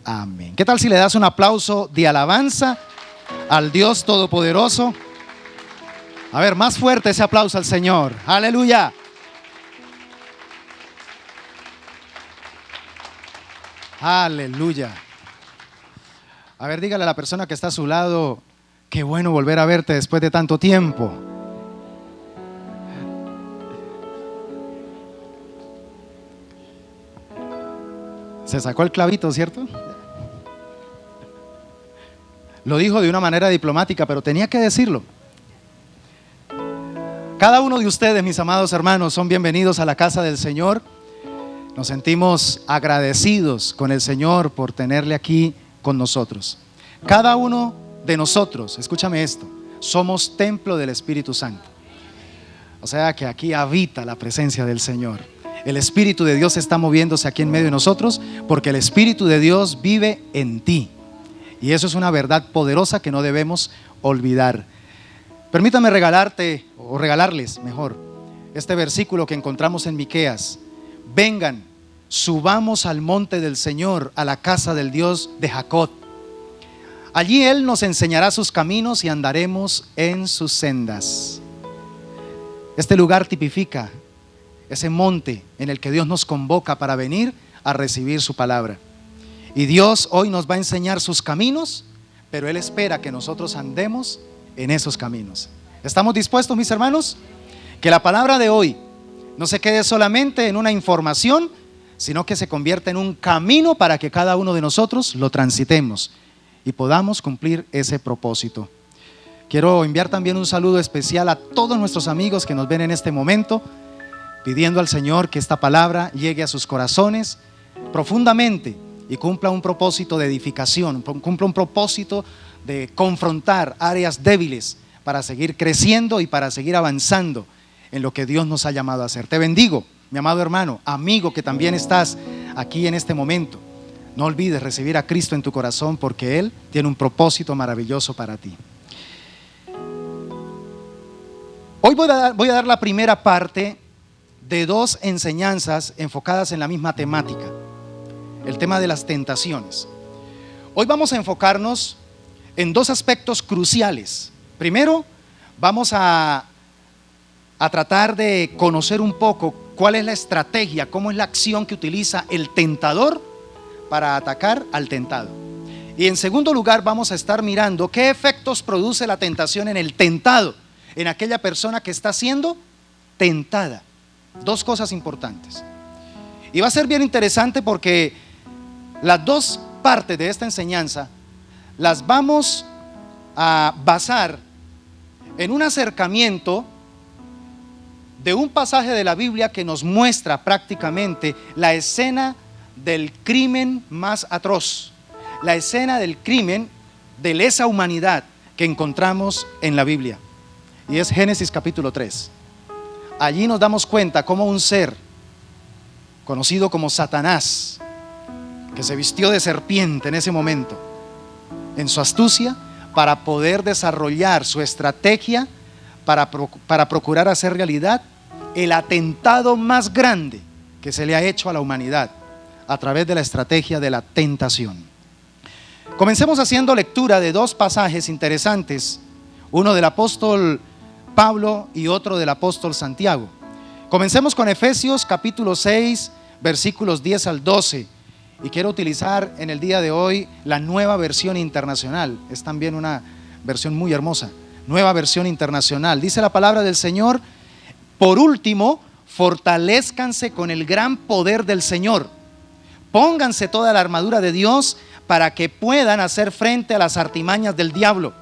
Amén. ¿Qué tal si le das un aplauso de alabanza al Dios Todopoderoso? A ver, más fuerte ese aplauso al Señor. Aleluya. Aleluya. A ver, dígale a la persona que está a su lado: qué bueno volver a verte después de tanto tiempo. Se sacó el clavito, ¿cierto? Lo dijo de una manera diplomática, pero tenía que decirlo. Cada uno de ustedes, mis amados hermanos, son bienvenidos a la casa del Señor. Nos sentimos agradecidos con el Señor por tenerle aquí con nosotros. Cada uno de nosotros, escúchame esto, somos templo del Espíritu Santo. O sea que aquí habita la presencia del Señor. El Espíritu de Dios está moviéndose aquí en medio de nosotros, porque el Espíritu de Dios vive en ti. Y eso es una verdad poderosa que no debemos olvidar. Permítame regalarles mejor, este versículo que encontramos en Miqueas. Vengan, subamos al monte del Señor, a la casa del Dios de Jacob. Allí Él nos enseñará sus caminos y andaremos en sus sendas. Este lugar tipifica ese monte en el que Dios nos convoca para venir a recibir su palabra. Y Dios hoy nos va a enseñar sus caminos, pero Él espera que nosotros andemos en esos caminos. ¿Estamos dispuestos, mis hermanos? Que la palabra de hoy no se quede solamente en una información, sino que se convierta en un camino para que cada uno de nosotros lo transitemos y podamos cumplir ese propósito. Quiero enviar también un saludo especial a todos nuestros amigos que nos ven en este momento, pidiendo al Señor que esta palabra llegue a sus corazones profundamente y cumpla un propósito de edificación, cumpla un propósito de confrontar áreas débiles para seguir creciendo y para seguir avanzando en lo que Dios nos ha llamado a hacer. Te bendigo, mi amado hermano, amigo que también estás aquí en este momento. No olvides recibir a Cristo en tu corazón, porque Él tiene un propósito maravilloso para ti. Hoy voy a dar la primera parte de dos enseñanzas enfocadas en la misma temática, el tema de las tentaciones. Hoy vamos a enfocarnos en dos aspectos cruciales. Primero, vamos a tratar de conocer un poco cuál es la estrategia, cómo es la acción que utiliza el tentador para atacar al tentado. Y en segundo lugar, vamos a estar mirando qué efectos produce la tentación en el tentado, en aquella persona que está siendo tentada. Dos cosas importantes. Y va a ser bien interesante porque las dos partes de esta enseñanza las vamos a basar en un acercamiento de un pasaje de la Biblia que nos muestra prácticamente la escena del crimen más atroz, la escena del crimen de lesa humanidad que encontramos en la Biblia, y es Génesis capítulo 3. Allí nos damos cuenta cómo un ser conocido como Satanás, que se vistió de serpiente en ese momento, en su astucia, para poder desarrollar su estrategia para procurar hacer realidad el atentado más grande que se le ha hecho a la humanidad a través de la estrategia de la tentación. Comencemos haciendo lectura de dos pasajes interesantes, uno del apóstol Pablo y otro del apóstol Santiago. Comencemos con Efesios capítulo 6, versículos 10 al 12. Y quiero utilizar en el día de hoy la Nueva Versión Internacional. Es también una versión muy hermosa. Nueva Versión Internacional. Dice la palabra del Señor: por último, fortalézcanse con el gran poder del Señor. Pónganse toda la armadura de Dios para que puedan hacer frente a las artimañas del diablo.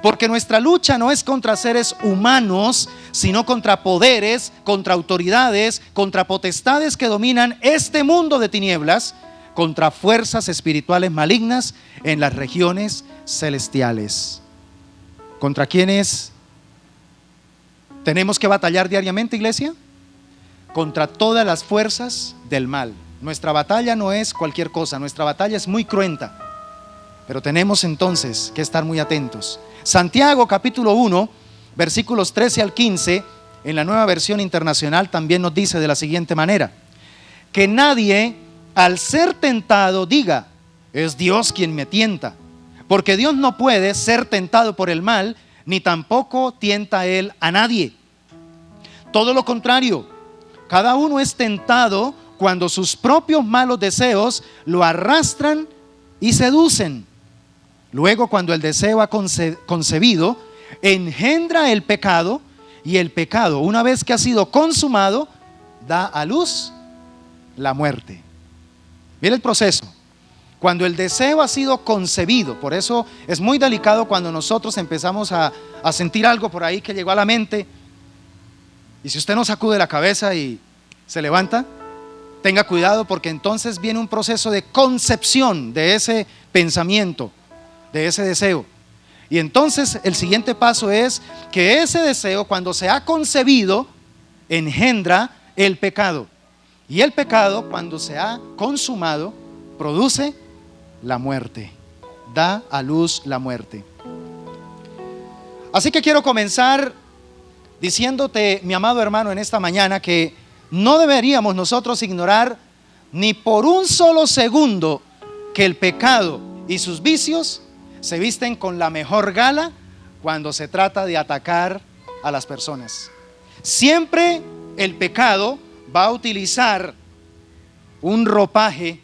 Porque nuestra lucha no es contra seres humanos, sino contra poderes, contra autoridades, contra potestades que dominan este mundo de tinieblas, contra fuerzas espirituales malignas en las regiones celestiales. ¿Contra quiénes tenemos que batallar diariamente, iglesia? Contra todas las fuerzas del mal. Nuestra batalla no es cualquier cosa, nuestra batalla es muy cruenta, pero tenemos entonces que estar muy atentos. Santiago capítulo 1, versículos 13 al 15, en la Nueva Versión Internacional también nos dice de la siguiente manera: que nadie al ser tentado diga, es Dios quien me tienta, porque Dios no puede ser tentado por el mal, ni tampoco tienta Él a nadie. Todo lo contrario, cada uno es tentado cuando sus propios malos deseos lo arrastran y seducen. Luego, cuando el deseo ha concebido, engendra el pecado, y el pecado, una vez que ha sido consumado, da a luz la muerte. Mira el proceso. Cuando el deseo ha sido concebido, por eso es muy delicado cuando nosotros empezamos a sentir algo por ahí que llegó a la mente, y si usted no sacude la cabeza y se levanta, tenga cuidado, porque entonces viene un proceso de concepción de ese pensamiento, de ese deseo. Y entonces el siguiente paso es que ese deseo, cuando se ha concebido, engendra el pecado. Y el pecado, cuando se ha consumado, produce la muerte, da a luz la muerte. Así que quiero comenzar diciéndote, mi amado hermano, en esta mañana, que no deberíamos nosotros ignorar ni por un solo segundo que el pecado y sus vicios se visten con la mejor gala cuando se trata de atacar a las personas. Siempre el pecado va a utilizar un ropaje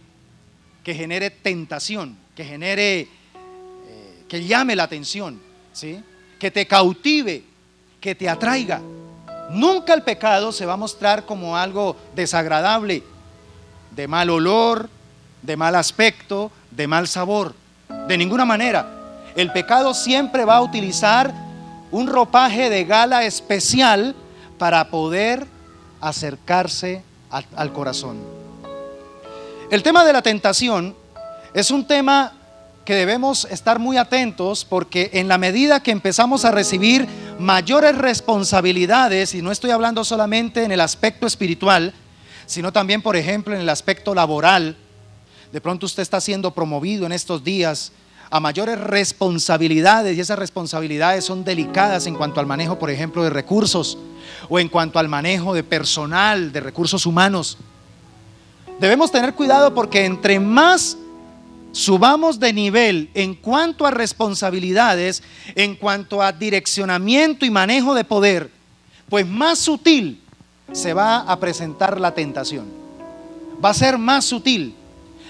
que genere tentación, que genere, que llame la atención, ¿sí? Que te cautive, que te atraiga. Nunca el pecado se va a mostrar como algo desagradable, de mal olor, de mal aspecto, de mal sabor. De ninguna manera. El pecado siempre va a utilizar un ropaje de gala especial para poder acercarse al corazón. El tema de la tentación es un tema que debemos estar muy atentos, porque en la medida que empezamos a recibir mayores responsabilidades, y no estoy hablando solamente en el aspecto espiritual, sino también, por ejemplo, en el aspecto laboral. De pronto usted está siendo promovido en estos días a mayores responsabilidades, y esas responsabilidades son delicadas en cuanto al manejo, por ejemplo, de recursos, o en cuanto al manejo de personal, de recursos humanos. Debemos tener cuidado, porque entre más subamos de nivel en cuanto a responsabilidades, en cuanto a direccionamiento y manejo de poder, pues más sutil se va a presentar la tentación. Va a ser más sutil.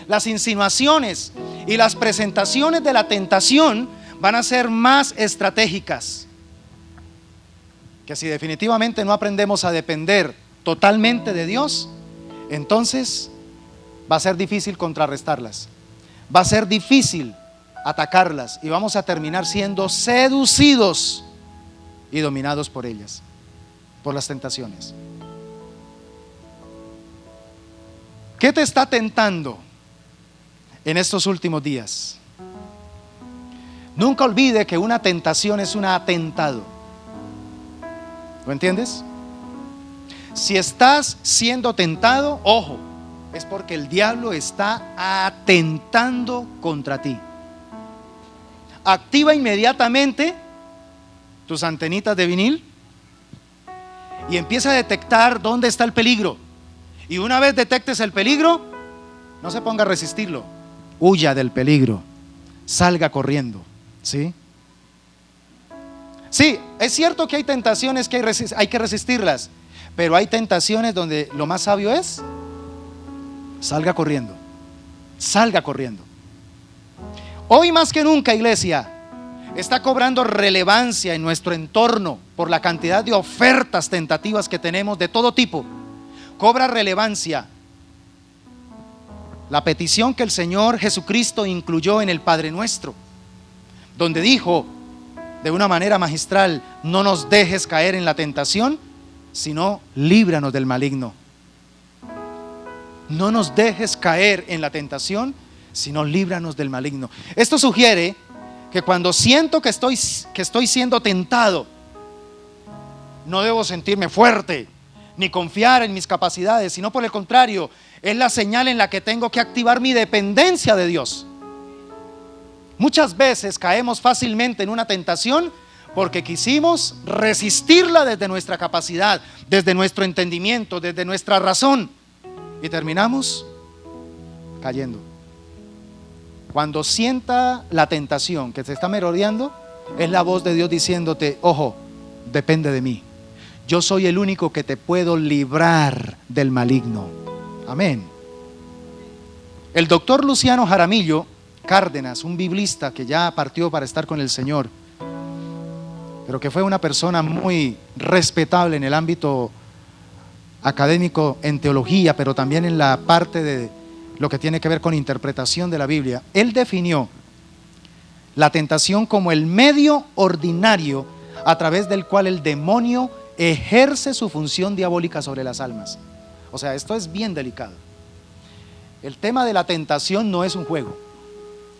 Las insinuaciones y las presentaciones de la tentación van a ser más estratégicas. Que si definitivamente no aprendemos a depender totalmente de Dios, entonces va a ser difícil contrarrestarlas. Va a ser difícil atacarlas, y vamos a terminar siendo seducidos y dominados por ellas, por las tentaciones. ¿Qué te está tentando en estos últimos días? Nunca olvide que una tentación es un atentado. ¿Lo entiendes? Si estás siendo tentado, ojo, es porque el diablo está atentando contra ti. Activa inmediatamente tus antenitas de vinil y empieza a detectar dónde está el peligro. Y una vez detectes el peligro, no se ponga a resistirlo, huya del peligro, salga corriendo, ¿sí? Sí, es cierto que hay tentaciones que hay que resistirlas, pero hay tentaciones donde lo más sabio es salga corriendo, salga corriendo. Hoy más que nunca, iglesia, está cobrando relevancia en nuestro entorno por la cantidad de ofertas tentativas que tenemos de todo tipo. Cobra relevancia la petición que el Señor Jesucristo incluyó en el Padre Nuestro, donde dijo de una manera magistral: no nos dejes caer en la tentación, sino líbranos del maligno. No nos dejes caer en la tentación, sino líbranos del maligno. Esto sugiere que cuando siento que estoy siendo tentado, no debo sentirme fuerte ni confiar en mis capacidades, sino por el contrario, es la señal en la que tengo que activar mi dependencia de Dios. Muchas veces caemos fácilmente en una tentación porque quisimos resistirla desde nuestra capacidad, desde nuestro entendimiento, desde nuestra razón, y terminamos cayendo. Cuando sienta la tentación que te está merodeando, es la voz de Dios diciéndote: ojo, depende de mí. Yo soy el único que te puedo librar del maligno. Amén. El doctor Luciano Jaramillo Cárdenas, un biblista que ya partió para estar con el Señor, pero que fue una persona muy respetable en el ámbito académico, en teología, pero también en la parte de lo que tiene que ver con interpretación de la Biblia. Él definió la tentación como el medio ordinario a través del cual el demonio ejerce su función diabólica sobre las almas. O sea, esto es bien delicado. El tema de la tentación no es un juego.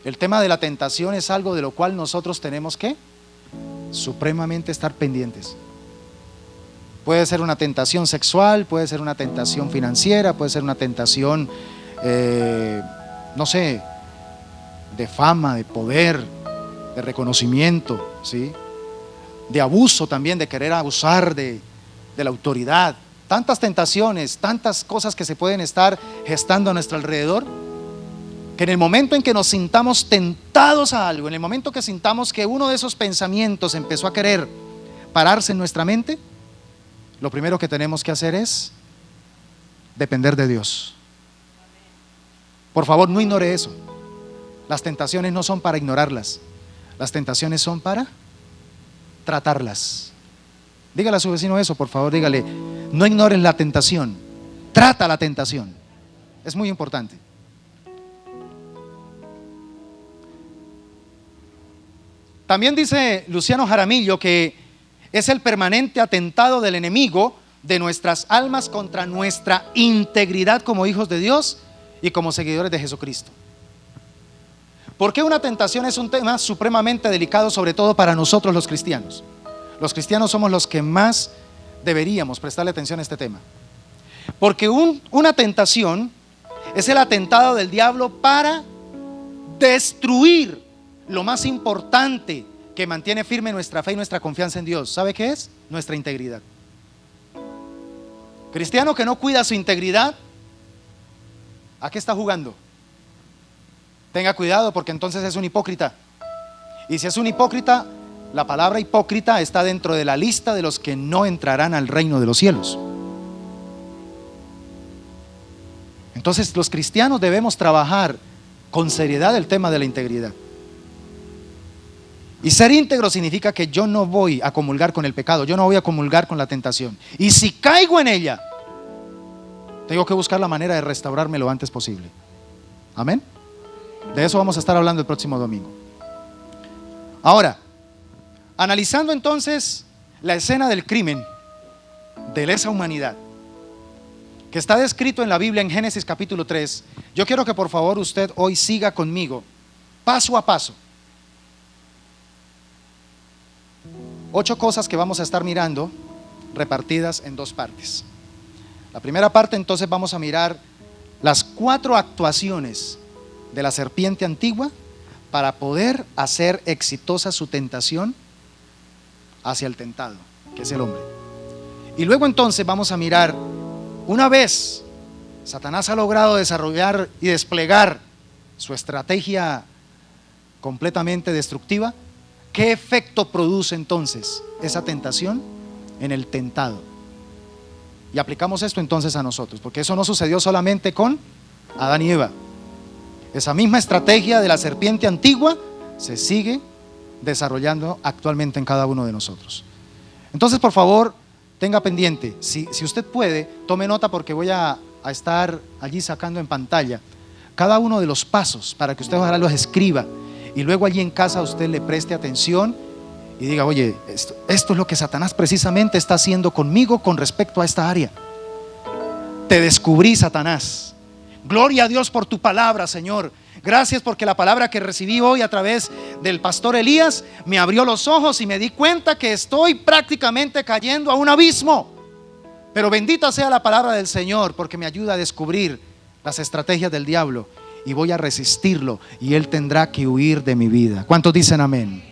El tema de la tentación es algo de lo cual nosotros tenemos que supremamente estar pendientes. Puede ser una tentación sexual, puede ser una tentación financiera, puede ser una tentación, no sé, de fama, de poder, de reconocimiento, ¿sí? De abuso también, de querer abusar de la autoridad. Tantas tentaciones, tantas cosas que se pueden estar gestando a nuestro alrededor, que en el momento en que nos sintamos tentados a algo, en el momento que sintamos que uno de esos pensamientos empezó a querer pararse en nuestra mente, lo primero que tenemos que hacer es depender de Dios. Por favor, no ignore eso. Las tentaciones no son para ignorarlas. Las tentaciones son para tratarlas. Dígale a su vecino eso, por favor, dígale: no ignores la tentación, trata la tentación. Es muy importante. También dice Luciano Jaramillo que es el permanente atentado del enemigo de nuestras almas contra nuestra integridad como hijos de Dios y como seguidores de Jesucristo. ¿Por qué una tentación es un tema supremamente delicado, sobre todo para nosotros los cristianos? Los cristianos somos los que más deberíamos prestarle atención a este tema. Porque una tentación es el atentado del diablo para destruir lo más importante que mantiene firme nuestra fe y nuestra confianza en Dios. ¿Sabe qué es? Nuestra integridad. Cristiano que no cuida su integridad, ¿a qué está jugando? Tenga cuidado, porque entonces es un hipócrita. Y si es un hipócrita, la palabra hipócrita está dentro de la lista de los que no entrarán al reino de los cielos. Entonces los cristianos debemos trabajar con seriedad el tema de la integridad. Y ser íntegro significa que yo no voy a comulgar con el pecado, yo no voy a comulgar con la tentación. Y si caigo en ella, tengo que buscar la manera de restaurarme lo antes posible. Amén. De eso vamos a estar hablando el próximo domingo. Ahora, analizando entonces la escena del crimen de lesa humanidad que está descrito en la Biblia en Génesis capítulo 3, yo quiero que por favor usted hoy siga conmigo paso a paso. 8 cosas que vamos a estar mirando, repartidas en 2 partes. La primera parte, entonces, vamos a mirar las 4 actuaciones de la serpiente antigua para poder hacer exitosa su tentación hacia el tentado, que es el hombre. Y luego entonces vamos a mirar, una vez Satanás ha logrado desarrollar y desplegar su estrategia completamente destructiva, ¿qué efecto produce entonces esa tentación en el tentado? Y aplicamos esto entonces a nosotros, porque eso no sucedió solamente con Adán y Eva. Esa misma estrategia de la serpiente antigua se sigue desarrollando actualmente en cada uno de nosotros. Entonces, por favor, tenga pendiente, si usted puede, tome nota, porque voy a estar allí sacando en pantalla cada uno de los pasos para que usted ojalá los escriba y luego allí en casa usted le preste atención y diga: oye, esto es lo que Satanás precisamente está haciendo conmigo con respecto a esta área. Te descubrí, Satanás. Gloria a Dios por tu palabra, Señor. Gracias porque la palabra que recibí hoy a través del pastor Elías me abrió los ojos y me di cuenta que estoy prácticamente cayendo a un abismo. Pero bendita sea la palabra del Señor, porque me ayuda a descubrir las estrategias del diablo y voy a resistirlo y él tendrá que huir de mi vida. ¿Cuántos dicen amén?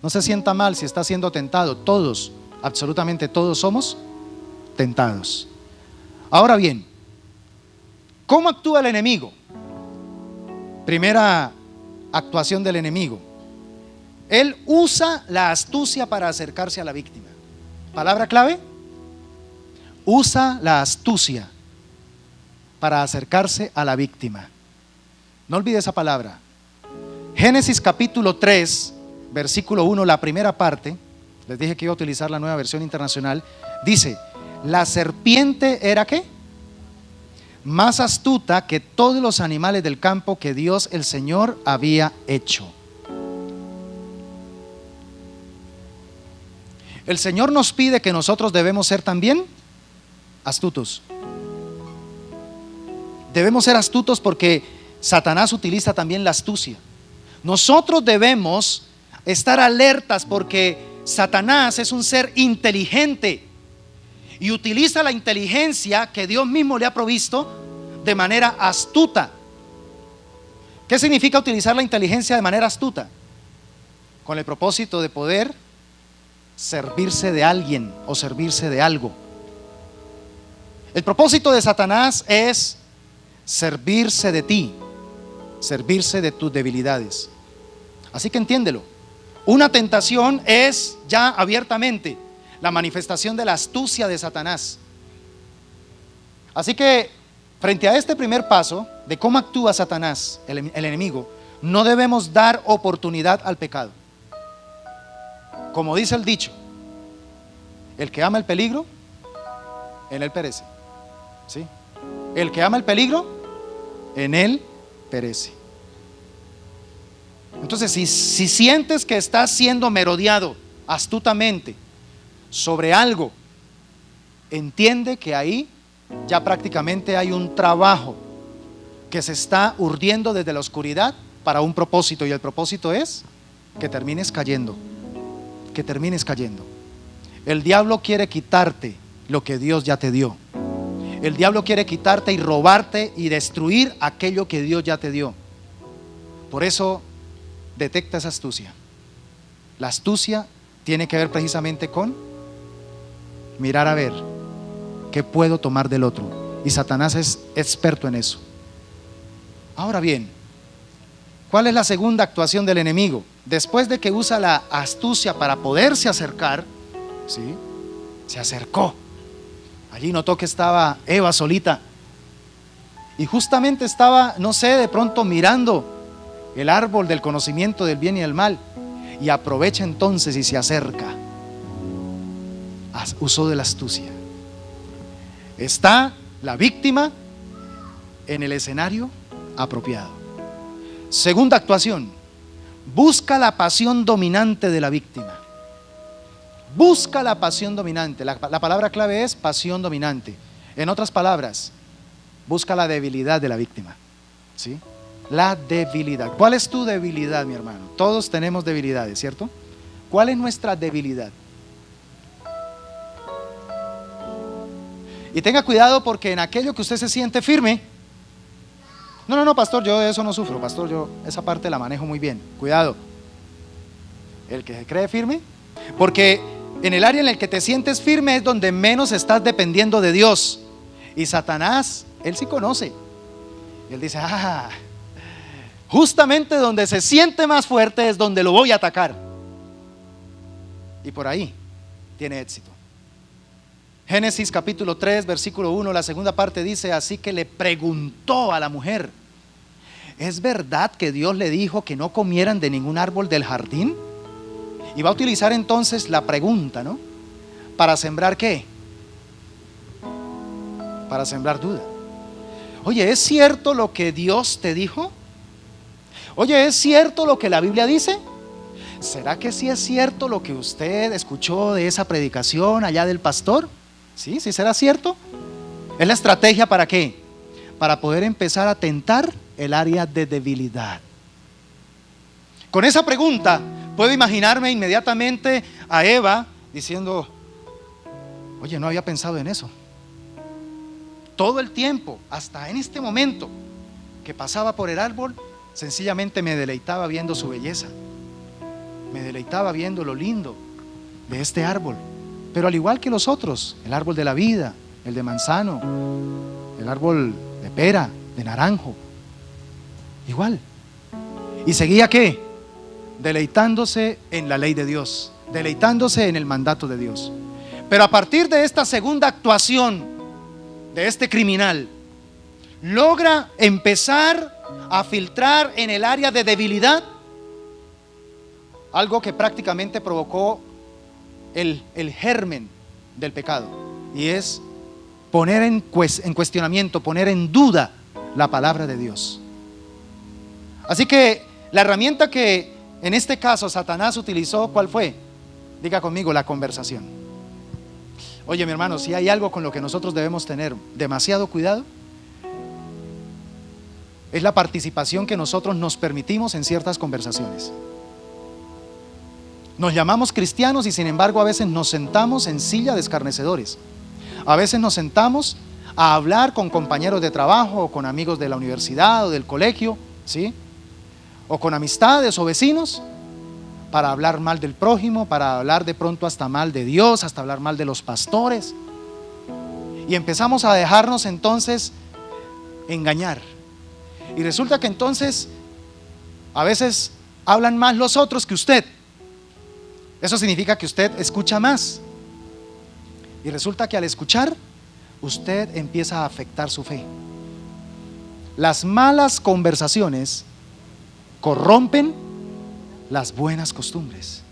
No se sienta mal si está siendo tentado. Todos, absolutamente todos somos tentados. Ahora bien, ¿cómo actúa el enemigo? Primera actuación del enemigo. Él usa la astucia para acercarse a la víctima. Palabra clave: usa la astucia para acercarse a la víctima. No olvide esa palabra. Génesis capítulo 3, versículo 1, la primera parte. Les dije que iba a utilizar la Nueva Versión Internacional. Dice: la serpiente era ¿qué? Más astuta que todos los animales del campo que Dios el Señor había hecho. El Señor nos pide que nosotros debemos ser también astutos. Debemos ser astutos porque Satanás utiliza también la astucia. Nosotros debemos estar alertas porque Satanás es un ser inteligente y utiliza la inteligencia que Dios mismo le ha provisto de manera astuta. ¿Qué significa utilizar la inteligencia de manera astuta? Con el propósito de poder servirse de alguien o servirse de algo. El propósito de Satanás es servirse de ti, servirse de tus debilidades. Así que entiéndelo. Una tentación es ya abiertamente la manifestación de la astucia de Satanás. Así que frente a este primer paso de cómo actúa Satanás, el enemigo, no debemos dar oportunidad al pecado. Como dice el dicho: el que ama el peligro, en él perece. ¿Sí? El que ama el peligro, en él perece. Entonces, si sientes que estás siendo merodeado astutamente sobre algo, entiende que ahí ya prácticamente hay un trabajo que se está urdiendo desde la oscuridad para un propósito, y el propósito es que termines cayendo. Que termines cayendo. El diablo quiere quitarte lo que Dios ya te dio. El diablo quiere quitarte y robarte y destruir aquello que Dios ya te dio. Por eso detecta esa astucia. La astucia tiene que ver precisamente con mirar a ver qué puedo tomar del otro, y Satanás es experto en eso. Ahora bien, ¿cuál es la segunda actuación del enemigo? Después de que usa la astucia para poderse acercar, ¿sí? Se acercó. Allí notó que estaba Eva solita y justamente estaba, no sé, de pronto mirando el árbol del conocimiento del bien y del mal, y aprovecha entonces y se acerca. Usó de la astucia. Está la víctima en el escenario apropiado. Segunda actuación: busca la pasión dominante de la víctima. Busca la pasión dominante. La palabra clave es pasión dominante. En otras palabras, busca la debilidad de la víctima. ¿Sí? La debilidad. ¿Cuál es tu debilidad, mi hermano? Todos tenemos debilidades, ¿cierto? ¿Cuál es nuestra debilidad? Y tenga cuidado, porque en aquello que usted se siente firme, no, pastor, yo de eso no sufro, pastor, yo esa parte la manejo muy bien. Cuidado. El que se cree firme, porque en el área en el que te sientes firme es donde menos estás dependiendo de Dios. Y Satanás, él sí conoce. Él dice: justamente donde se siente más fuerte es donde lo voy a atacar. Y por ahí tiene éxito. Génesis capítulo 3, versículo 1, la segunda parte dice: así que le preguntó a la mujer: ¿es verdad que Dios le dijo que no comieran de ningún árbol del jardín? Y va a utilizar entonces la pregunta, ¿no? ¿Para sembrar qué? Para sembrar duda. Oye, ¿es cierto lo que Dios te dijo? Oye, ¿es cierto lo que la Biblia dice? ¿Será que sí es cierto lo que usted escuchó de esa predicación allá del pastor? ¿Sí? ¿Sí será cierto? Es la estrategia ¿para qué? Para poder empezar a tentar el área de debilidad. Con esa pregunta puedo imaginarme inmediatamente a Eva diciendo: oye, no había pensado en eso. Todo el tiempo, hasta en este momento que pasaba por el árbol, sencillamente me deleitaba viendo su belleza. Me deleitaba viendo lo lindo de este árbol. Pero al igual que los otros, el árbol de la vida, el de manzano, el árbol de pera, de naranjo, igual, Y seguía ¿qué? Deleitándose en la ley de Dios, deleitándose en el mandato de Dios. Pero a partir de esta segunda actuación de este criminal, logra empezar a filtrar en el área de debilidad algo que prácticamente provocó el germen del pecado, y es poner en cuestionamiento, poner en duda la palabra de Dios. Así que la herramienta que en este caso Satanás utilizó, ¿cuál fue? Diga conmigo: la conversación. Oye, mi hermano, si hay algo con lo que nosotros debemos tener demasiado cuidado, es la participación que nosotros nos permitimos en ciertas conversaciones. Nos llamamos cristianos y sin embargo a veces nos sentamos en silla de escarnecedores. A veces nos sentamos a hablar con compañeros de trabajo o con amigos de la universidad o del colegio, ¿sí? O con amistades o vecinos, para hablar mal del prójimo, para hablar de pronto hasta mal de Dios, hasta hablar mal de los pastores. Y empezamos a dejarnos entonces engañar. Y resulta que entonces a veces hablan más los otros que usted. Eso significa que usted escucha más. Y resulta que al escuchar, usted empieza a afectar su fe. Las malas conversaciones corrompen las buenas costumbres.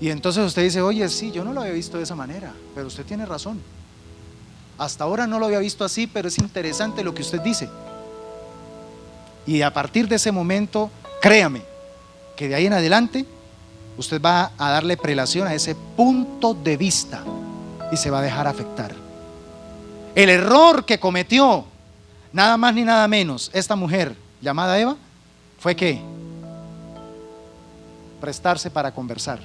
Y entonces usted dice: oye, sí, yo no lo había visto de esa manera, pero usted tiene razón. Hasta ahora no lo había visto así, pero es interesante lo que usted dice. Y a partir de ese momento, créame, que de ahí en adelante usted va a darle prelación a ese punto de vista y se va a dejar afectar. El error que cometió, nada más ni nada menos, esta mujer llamada Eva, fue que prestarse para conversar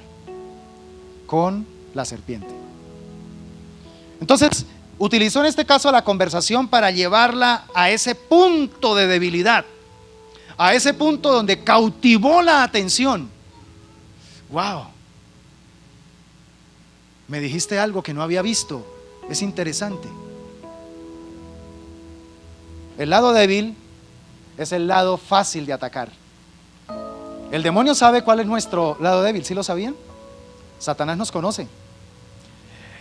con la serpiente. Entonces, utilizó en este caso la conversación para llevarla a ese punto de debilidad, a ese punto donde cautivó la atención. Wow, me dijiste algo que no había visto, es interesante. El lado débil es el lado fácil de atacar. El demonio sabe cuál es nuestro lado débil, ¿sí lo sabían? Satanás nos conoce.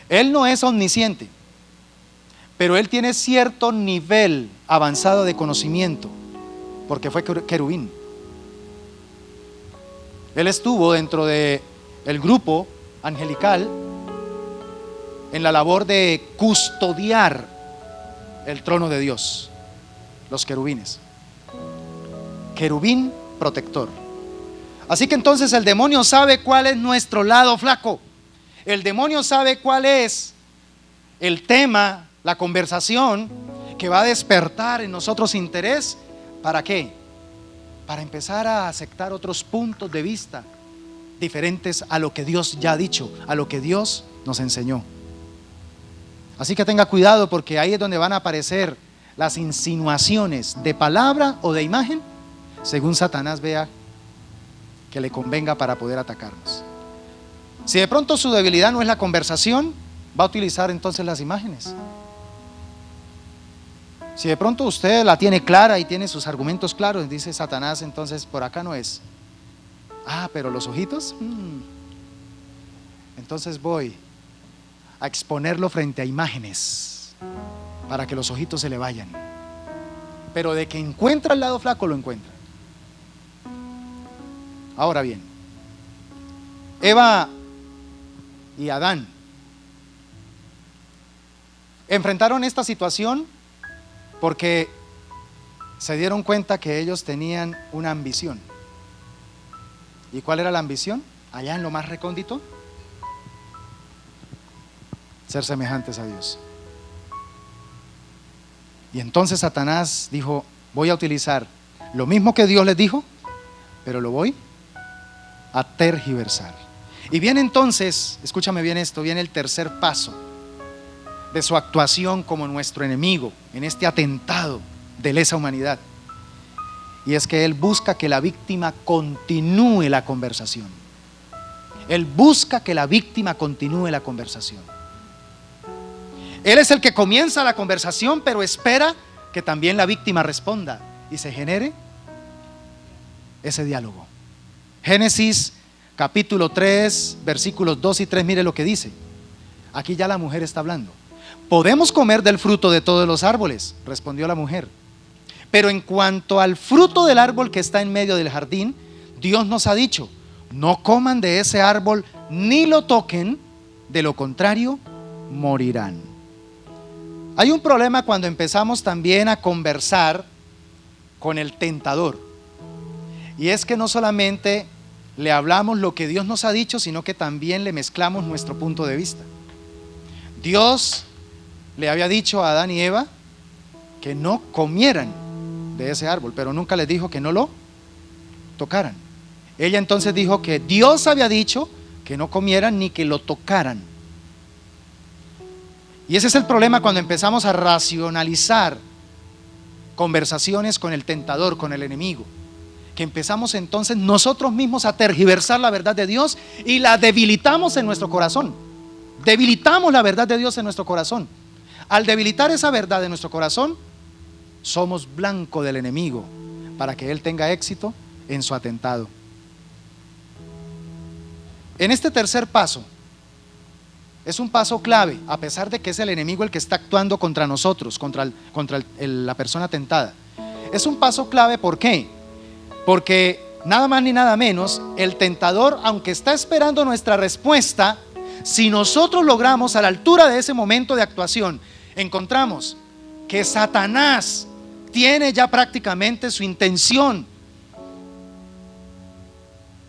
Él no es omnisciente, pero él tiene cierto nivel avanzado de conocimiento, porque fue querubín. Él estuvo dentro del grupo angelical en la labor de custodiar el trono de Dios, los querubines. Querubín protector. Así que entonces el demonio sabe cuál es nuestro lado flaco. El demonio sabe cuál es el tema, la conversación que va a despertar en nosotros interés. ¿Para qué? Para empezar a aceptar otros puntos de vista diferentes a lo que Dios ya ha dicho, a lo que Dios nos enseñó. Así que tenga cuidado, porque ahí es donde van a aparecer las insinuaciones de palabra o de imagen, según Satanás vea que le convenga para poder atacarnos. Si de pronto su debilidad no es la conversación, va a utilizar entonces las imágenes. Si de pronto usted la tiene clara y tiene sus argumentos claros, dice Satanás, entonces por acá no es. Ah, pero los ojitos, entonces voy a exponerlo frente a imágenes para que los ojitos se le vayan. Pero de que encuentra el lado flaco, lo encuentra. Ahora bien, Eva y Adán enfrentaron esta situación porque se dieron cuenta que ellos tenían una ambición. ¿Y cuál era la ambición? Allá en lo más recóndito, ser semejantes a Dios. Y entonces Satanás dijo: voy a utilizar lo mismo que Dios les dijo, pero lo voy a tergiversar. Y viene entonces, escúchame bien esto, viene el tercer paso de su actuación como nuestro enemigo en este atentado de lesa humanidad. Y es que él busca que la víctima continúe la conversación. Él busca que la víctima continúe la conversación. Él es el que comienza la conversación, pero espera que también la víctima responda y se genere ese diálogo. Génesis capítulo 3, versículos 2 y 3, mire lo que dice. Aquí ya la mujer está hablando. Podemos comer del fruto de todos los árboles, respondió la mujer. Pero en cuanto al fruto del árbol que está en medio del jardín, Dios nos ha dicho, no coman de ese árbol ni lo toquen, de lo contrario morirán. Hay un problema cuando empezamos también a conversar con el tentador. Y es que no solamente le hablamos lo que Dios nos ha dicho, sino que también le mezclamos nuestro punto de vista. Dios le había dicho a Adán y Eva que no comieran de ese árbol, pero nunca les dijo que no lo tocaran. Ella entonces dijo que Dios había dicho que no comieran ni que lo tocaran. Y ese es el problema cuando empezamos a racionalizar conversaciones con el tentador, con el enemigo, que empezamos entonces nosotros mismos a tergiversar la verdad de Dios y la debilitamos en nuestro corazón. Debilitamos la verdad de Dios en nuestro corazón. Al debilitar esa verdad en nuestro corazón, somos blanco del enemigo para que él tenga éxito en su atentado. En este tercer paso, es un paso clave, a pesar de que es el enemigo el que está actuando contra nosotros, contra la persona tentada. Es un paso clave, ¿por qué? Porque nada más ni nada menos, el tentador, aunque está esperando nuestra respuesta, si nosotros logramos a la altura de ese momento de actuación, encontramos que Satanás tiene ya prácticamente su intención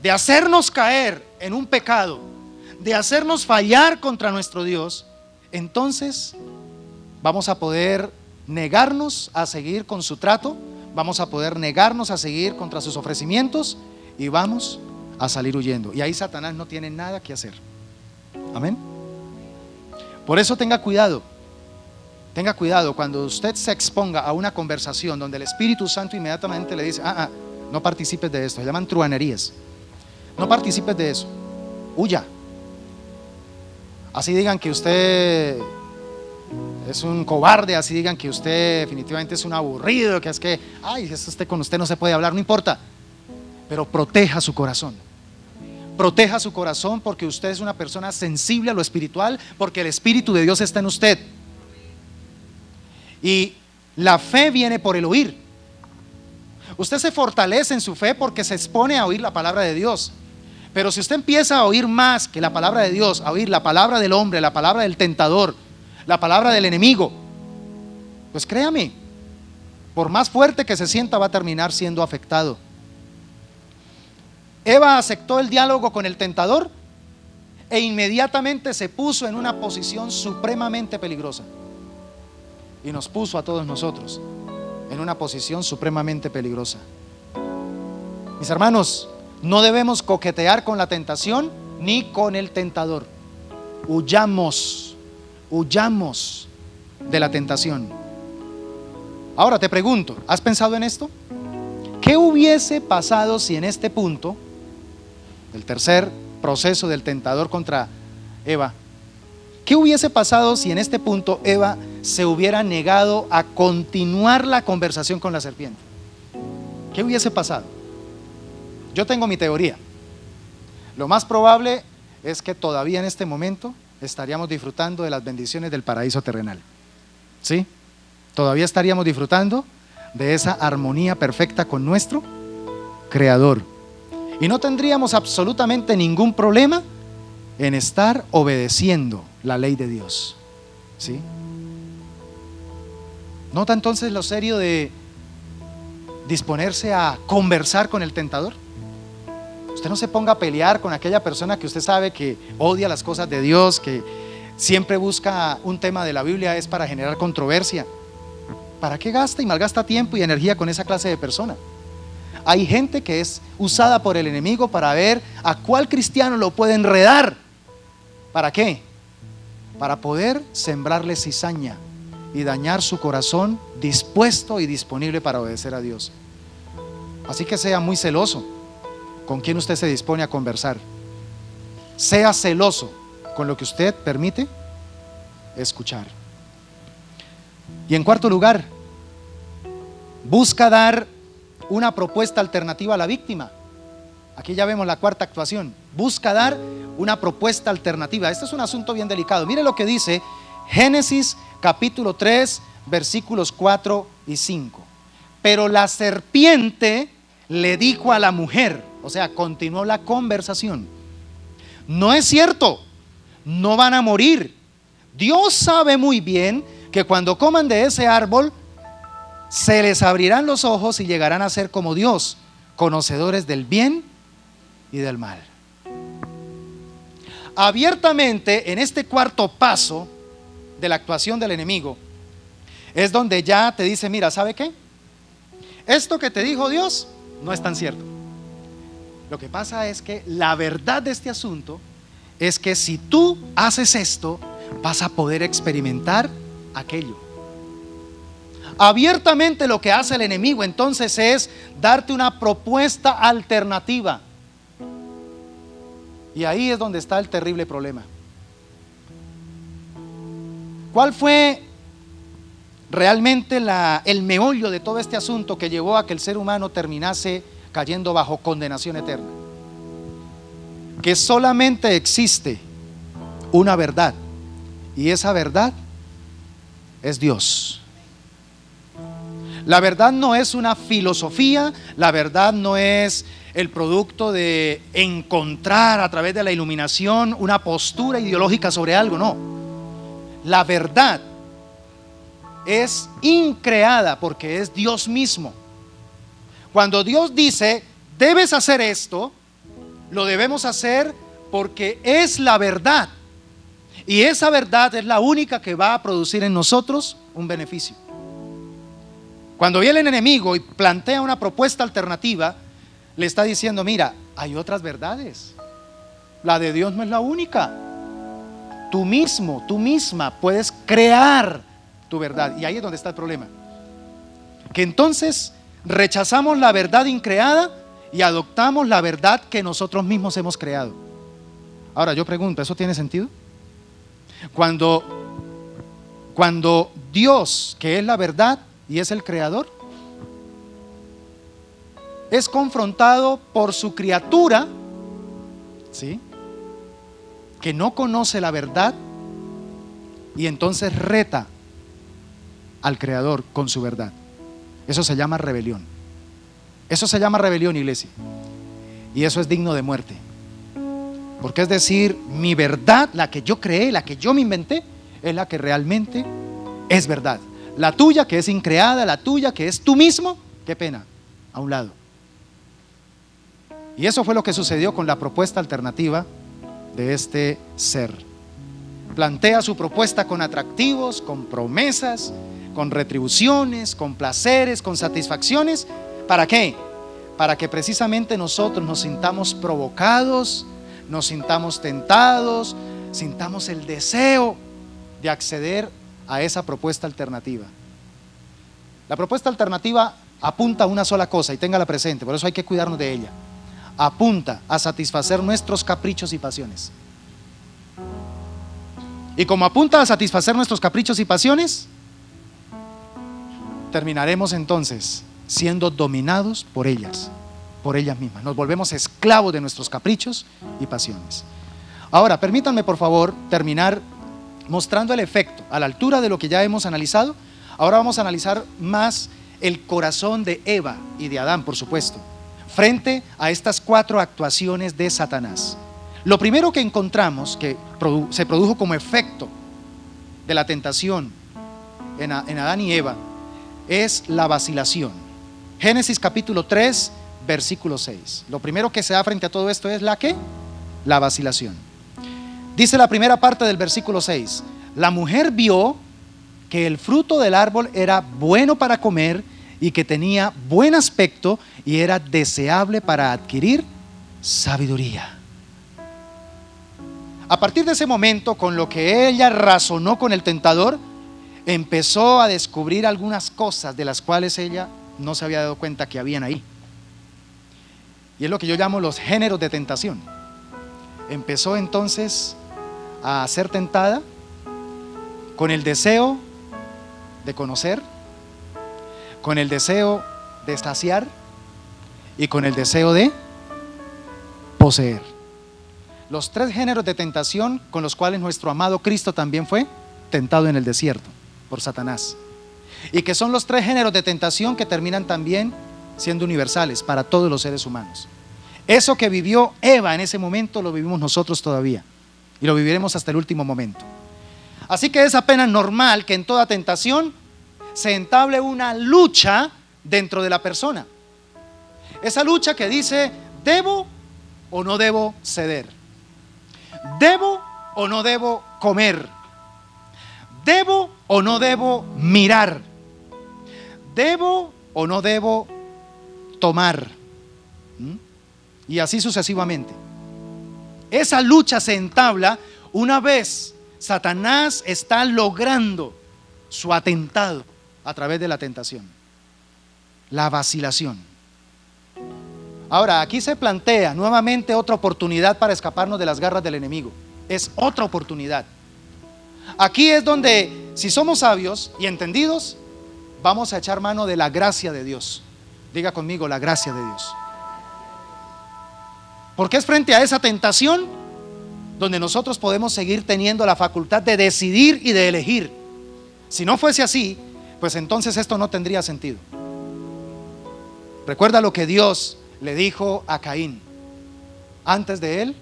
de hacernos caer en un pecado, de hacernos fallar contra nuestro Dios, entonces vamos a poder negarnos a seguir con su trato, vamos a poder negarnos a seguir contra sus ofrecimientos y vamos a salir huyendo. Y ahí Satanás no tiene nada que hacer. Amén. Por eso tenga cuidado cuando usted se exponga a una conversación donde el Espíritu Santo inmediatamente le dice, no participes de esto, se llaman truhanerías. No participes de eso, huya. Así digan que usted es un cobarde, así digan que usted definitivamente es un aburrido, que es que, con usted no se puede hablar, no importa. Pero proteja su corazón. Proteja su corazón porque usted es una persona sensible a lo espiritual, porque el Espíritu de Dios está en usted. Y la fe viene por el oír. Usted se fortalece en su fe porque se expone a oír la palabra de Dios. Pero si usted empieza a oír más que la palabra de Dios, a oír la palabra del hombre, la palabra del tentador, la palabra del enemigo, pues créame, por más fuerte que se sienta va a terminar siendo afectado. Eva aceptó el diálogo con el tentador e inmediatamente se puso en una posición supremamente peligrosa. Y nos puso a todos nosotros en una posición supremamente peligrosa. Mis hermanos, no debemos coquetear con la tentación ni con el tentador. Huyamos de la tentación. Ahora te pregunto, ¿has pensado en esto? ¿Qué hubiese pasado si en este punto, el tercer proceso del tentador contra Eva, qué hubiese pasado si en este punto Eva se hubiera negado a continuar la conversación con la serpiente? ¿Qué hubiese pasado? Yo tengo mi teoría. Lo más probable es que todavía en este momento estaríamos disfrutando de las bendiciones del paraíso terrenal. ¿Sí? Todavía estaríamos disfrutando de esa armonía perfecta con nuestro Creador. Y no tendríamos absolutamente ningún problema en estar obedeciendo la ley de Dios. ¿Sí? ¿Nota entonces lo serio de disponerse a conversar con el tentador? Usted no se ponga a pelear con aquella persona que usted sabe que odia las cosas de Dios, que siempre busca un tema de la Biblia, es para generar controversia. ¿Para qué gasta y malgasta tiempo y energía con esa clase de persona? Hay gente que es usada por el enemigo para ver a cuál cristiano lo puede enredar. ¿Para qué? Para poder sembrarle cizaña y dañar su corazón dispuesto y disponible para obedecer a Dios. Así que sea muy celoso con quien usted se dispone a conversar. Sea celoso con lo que usted permite escuchar. Y en cuarto lugar, busca dar una propuesta alternativa a la víctima. Aquí ya vemos la cuarta actuación. Busca dar una propuesta alternativa. Este es un asunto bien delicado. Mire lo que dice Génesis capítulo 3, versículos 4 y 5. Pero la serpiente le dijo a la mujer, o sea, continuó la conversación: no es cierto, no van a morir. Dios sabe muy bien que cuando coman de ese árbol, se les abrirán los ojos y llegarán a ser como Dios, conocedores del bien y del mal. Abiertamente, en este cuarto paso de la actuación del enemigo, es donde ya te dice: mira, ¿sabe qué? Esto que te dijo Dios no es tan cierto. Lo que pasa es que la verdad de este asunto es que si tú haces esto, vas a poder experimentar aquello. Abiertamente lo que hace el enemigo entonces es darte una propuesta alternativa. Y ahí es donde está el terrible problema. ¿Cuál fue realmente el meollo de todo este asunto que llevó a que el ser humano terminase cayendo bajo condenación eterna? Que solamente existe una verdad, y esa verdad es Dios. La verdad no es una filosofía, la verdad no es el producto de encontrar a través de la iluminación una postura ideológica sobre algo, no. La verdad es increada porque es Dios mismo. Cuando Dios dice: debes hacer esto, lo debemos hacer porque es la verdad. Y esa verdad es la única que va a producir en nosotros un beneficio. Cuando viene el enemigo y plantea una propuesta alternativa, le está diciendo: mira, hay otras verdades. La de Dios no es la única. Tú mismo, tú misma puedes crear tu verdad. Y ahí es donde está el problema. Que entonces rechazamos la verdad increada y adoptamos la verdad que nosotros mismos hemos creado. Ahora yo pregunto, ¿eso tiene sentido? Cuando Dios, que es la verdad y es el creador, es confrontado por su criatura, ¿sí?, que no conoce la verdad, y entonces reta al creador con su verdad. Eso se llama rebelión. Eso se llama rebelión, iglesia. Y eso es digno de muerte. Porque es decir, mi verdad, la que yo creé, la que yo me inventé, es la que realmente es verdad. La tuya, que es increada, la tuya, que es tú mismo, qué pena, a un lado. Y eso fue lo que sucedió con la propuesta alternativa de este ser. Plantea su propuesta con atractivos, con promesas, con retribuciones, con placeres, con satisfacciones. ¿Para qué? Para que precisamente nosotros nos sintamos provocados, nos sintamos tentados, sintamos el deseo de acceder a esa propuesta alternativa. La propuesta alternativa apunta a una sola cosa, y téngala presente, por eso hay que cuidarnos de ella. Apunta a satisfacer nuestros caprichos y pasiones. Y como apunta a satisfacer nuestros caprichos y pasiones, terminaremos entonces siendo dominados por ellas mismas. Nos volvemos esclavos de nuestros caprichos y pasiones. Ahora, permítanme por favor terminar mostrando el efecto a la altura de lo que ya hemos analizado. Ahora vamos a analizar más el corazón de Eva y de Adán, por supuesto, frente a estas cuatro actuaciones de Satanás. Lo primero que encontramos que se produjo como efecto de la tentación en Adán y Eva es la vacilación. Génesis capítulo 3, versículo 6. Lo primero que se da frente a todo esto es la vacilación. Dice la primera parte del versículo 6: la mujer vio que el fruto del árbol era bueno para comer y que tenía buen aspecto y era deseable para adquirir sabiduría. A partir de ese momento, con lo que ella razonó con el tentador, empezó a descubrir algunas cosas de las cuales ella no se había dado cuenta que habían ahí. Y es lo que yo llamo los géneros de tentación. Empezó entonces a ser tentada con el deseo de conocer, con el deseo de saciar y con el deseo de poseer. Los 3 géneros de tentación con los cuales nuestro amado Cristo también fue tentado en el desierto por Satanás, y que son los 3 géneros de tentación que terminan también siendo universales para todos los seres humanos. Eso que vivió Eva en ese momento lo vivimos nosotros todavía, y lo viviremos hasta el último momento. Así que es apenas normal que en toda tentación se entable una lucha dentro de la persona. Esa lucha que dice: ¿debo o no debo ceder? ¿Debo o no debo comer? ¿Debo o no debo mirar? ¿Debo o no debo tomar? Y así sucesivamente. Esa lucha se entabla una vez Satanás está logrando su atentado a través de la tentación, la vacilación. Ahora, aquí se plantea nuevamente otra oportunidad para escaparnos de las garras del enemigo. Es otra oportunidad. Aquí es donde, si somos sabios y entendidos, vamos a echar mano de la gracia de Dios. Diga conmigo: la gracia de Dios. Porque es frente a esa tentación donde nosotros podemos seguir teniendo la facultad de decidir y de elegir. Si no fuese así, pues entonces esto no tendría sentido. Recuerda lo que Dios le dijo a Caín antes de él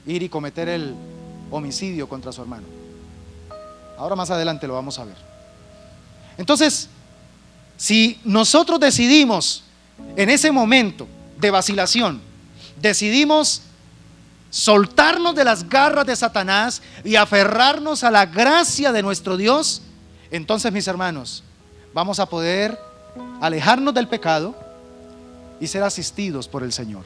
ir y cometer el homicidio contra su hermano. Ahora más adelante lo vamos a ver. Entonces, si nosotros decidimos en ese momento de vacilación, decidimos soltarnos de las garras de Satanás y aferrarnos a la gracia de nuestro Dios, entonces, mis hermanos, vamos a poder alejarnos del pecado y ser asistidos por el Señor.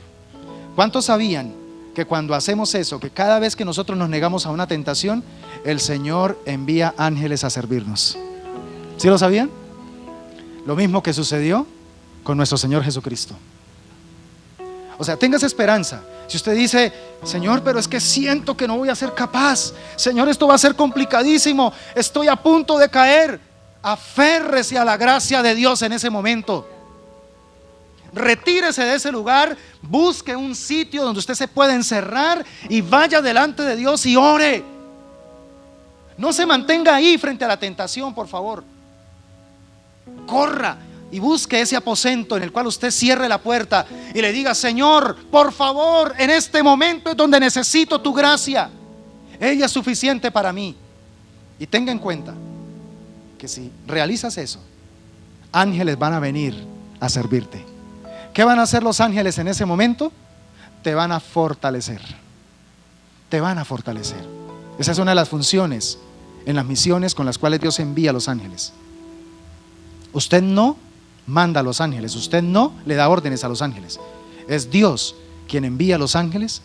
¿Cuántos sabían que cuando hacemos eso, que cada vez que nosotros nos negamos a una tentación, el Señor envía ángeles a servirnos? ¿Sí lo sabían? Lo mismo que sucedió con nuestro Señor Jesucristo. O sea, tengas esperanza. Si usted dice: Señor, pero es que siento que no voy a ser capaz, Señor, esto va a ser complicadísimo, estoy a punto de caer, aférrese a la gracia de Dios en ese momento. Retírese de ese lugar, busque un sitio donde usted se pueda encerrar y vaya delante de Dios y ore. No se mantenga ahí frente a la tentación, por favor. Corra y busque ese aposento en el cual usted cierre la puerta y le diga: Señor, por favor, en este momento es donde necesito tu gracia. Ella es suficiente para mí. Y tenga en cuenta que si realizas eso, ángeles van a venir a servirte. ¿Qué van a hacer los ángeles en ese momento? Te van a fortalecer. Te van a fortalecer. Esa es una de las funciones en las misiones con las cuales Dios envía a los ángeles. Usted no manda a los ángeles, usted no le da órdenes a los ángeles. Es Dios quien envía a los ángeles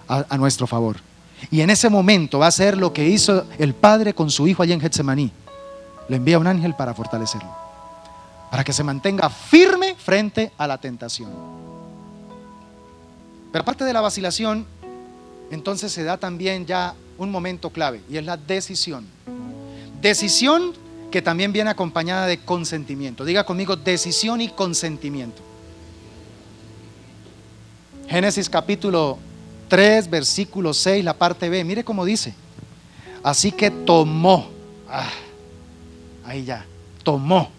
a nuestro favor. Y en ese momento va a ser lo que hizo el Padre con su Hijo allá en Getsemaní. Le envía un ángel para fortalecerlo, para que se mantenga firme frente a la tentación. Pero aparte de la vacilación, entonces se da también ya un momento clave, y es la decisión. Decisión que también viene acompañada de consentimiento. Diga conmigo: decisión y consentimiento. Génesis capítulo 3, versículo 6, la parte B. Mire cómo dice: así que tomó, ahí ya, tomó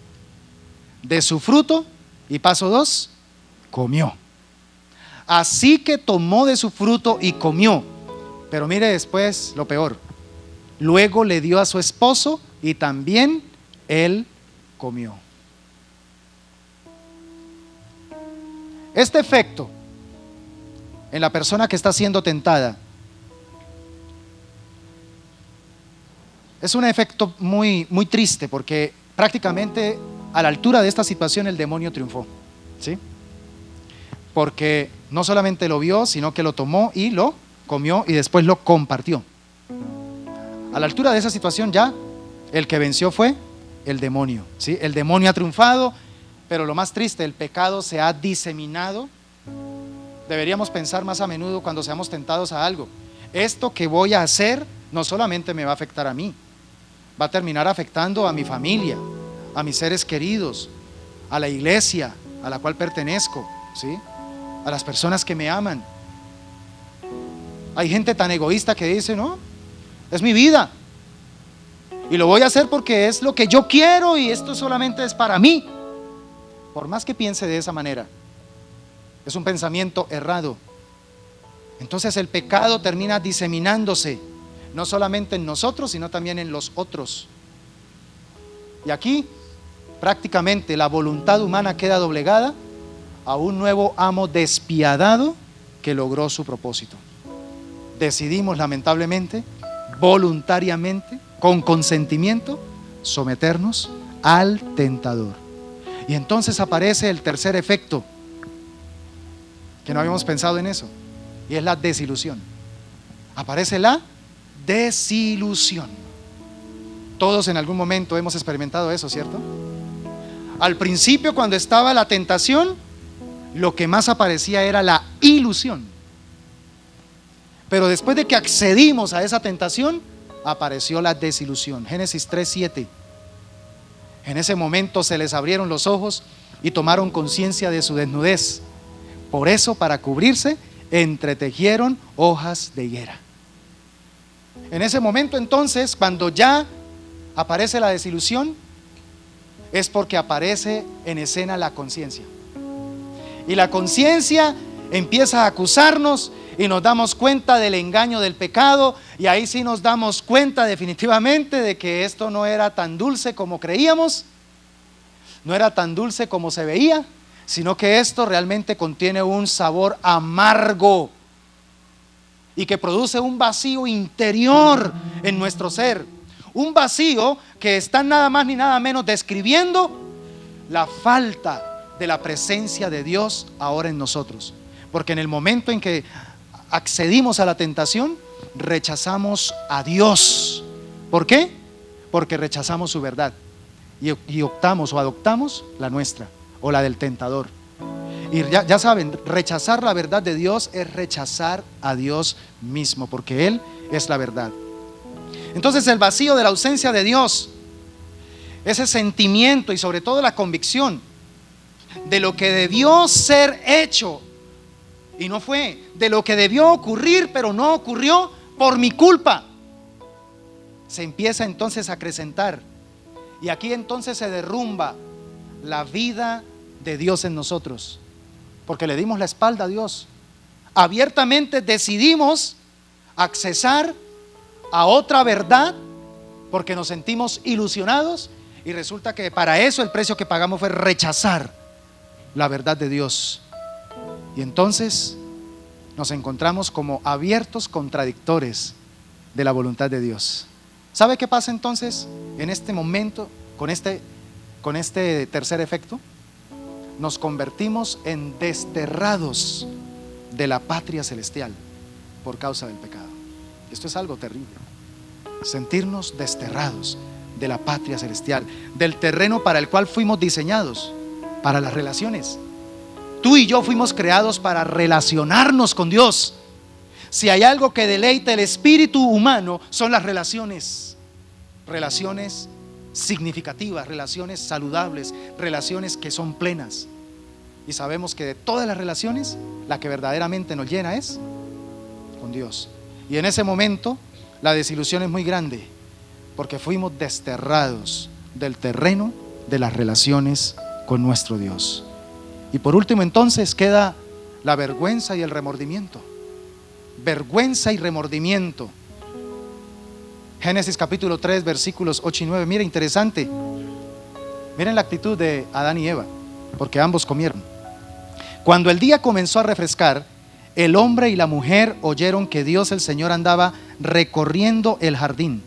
de su fruto, y paso 2, comió. Así que tomó de su fruto y comió. Pero mire después lo peor: luego le dio a su esposo y también él comió. Este efecto en la persona que está siendo tentada es un efecto muy, muy triste, porque prácticamente a la altura de esta situación el demonio triunfó, ¿sí? Porque no solamente lo vio, sino que lo tomó y lo comió y después lo compartió. A la altura de esa situación ya el que venció fue el demonio, ¿sí? El demonio ha triunfado, pero lo más triste, el pecado se ha diseminado. Deberíamos pensar más a menudo cuando seamos tentados a algo: esto que voy a hacer no solamente me va a afectar a mí, va a terminar afectando a mi familia, a mis seres queridos, a la iglesia, a la cual pertenezco, ¿sí? A las personas que me aman. Hay gente tan egoísta que dice, no, es mi vida y lo voy a hacer porque es lo que yo quiero y esto solamente es para mí. Por más que piense de esa manera, es un pensamiento errado. Entonces el pecado termina diseminándose, no solamente en nosotros, sino también en los otros. Y aquí prácticamente la voluntad humana queda doblegada a un nuevo amo despiadado que logró su propósito. Decidimos lamentablemente, voluntariamente, con consentimiento, someternos al tentador. Y entonces aparece el tercer efecto, que no habíamos pensado en eso, y es la desilusión. Aparece la desilusión. Todos en algún momento hemos experimentado eso, ¿cierto? Al principio, cuando estaba la tentación, lo que más aparecía era la ilusión. Pero después de que accedimos a esa tentación, apareció la desilusión. Génesis 3:7. En ese momento se les abrieron los ojos y tomaron conciencia de su desnudez. Por eso, para cubrirse, entretejieron hojas de higuera. En ese momento entonces, cuando ya aparece la desilusión, es porque aparece en escena la conciencia. Y la conciencia empieza a acusarnos y nos damos cuenta del engaño del pecado, y ahí sí nos damos cuenta definitivamente de que esto no era tan dulce como creíamos, no era tan dulce como se veía, sino que esto realmente contiene un sabor amargo y que produce un vacío interior en nuestro ser, un vacío que está nada más ni nada menos describiendo la falta de la presencia de Dios ahora en nosotros. Porque en el momento en que accedimos a la tentación, rechazamos a Dios. ¿Por qué? Porque rechazamos su verdad y optamos o adoptamos la nuestra o la del tentador. Y ya saben, rechazar la verdad de Dios es rechazar a Dios mismo, porque Él es la verdad. Entonces el vacío de la ausencia de Dios, ese sentimiento y sobre todo la convicción de lo que debió ser hecho y no fue, de lo que debió ocurrir pero no ocurrió por mi culpa, se empieza entonces a acrecentar. Y aquí entonces se derrumba la vida de Dios en nosotros, porque le dimos la espalda a Dios. Abiertamente decidimos accesar a otra verdad porque nos sentimos ilusionados, y resulta que para eso el precio que pagamos fue rechazar la verdad de Dios. Y entonces nos encontramos como abiertos contradictores de la voluntad de Dios. ¿Sabe qué pasa entonces en este momento con este tercer efecto? Nos convertimos en desterrados de la patria celestial por causa del pecado. Esto es algo terrible, sentirnos desterrados de la patria celestial, del terreno para el cual fuimos diseñados, para las relaciones. Tú y yo fuimos creados para relacionarnos con Dios. Si hay algo que deleita el espíritu humano, son las relaciones. Relaciones significativas, relaciones saludables, relaciones que son plenas. Y sabemos que de todas las relaciones, la que verdaderamente nos llena es con Dios. Y en ese momento la desilusión es muy grande, porque fuimos desterrados del terreno de las relaciones con nuestro Dios. Y por último entonces queda la vergüenza y el remordimiento. Vergüenza y remordimiento. Génesis capítulo 3 versículos 8 y 9. Mira, interesante. Miren la actitud de Adán y Eva, porque ambos comieron. Cuando el día comenzó a refrescar, el hombre y la mujer oyeron que Dios el Señor andaba recorriendo el jardín.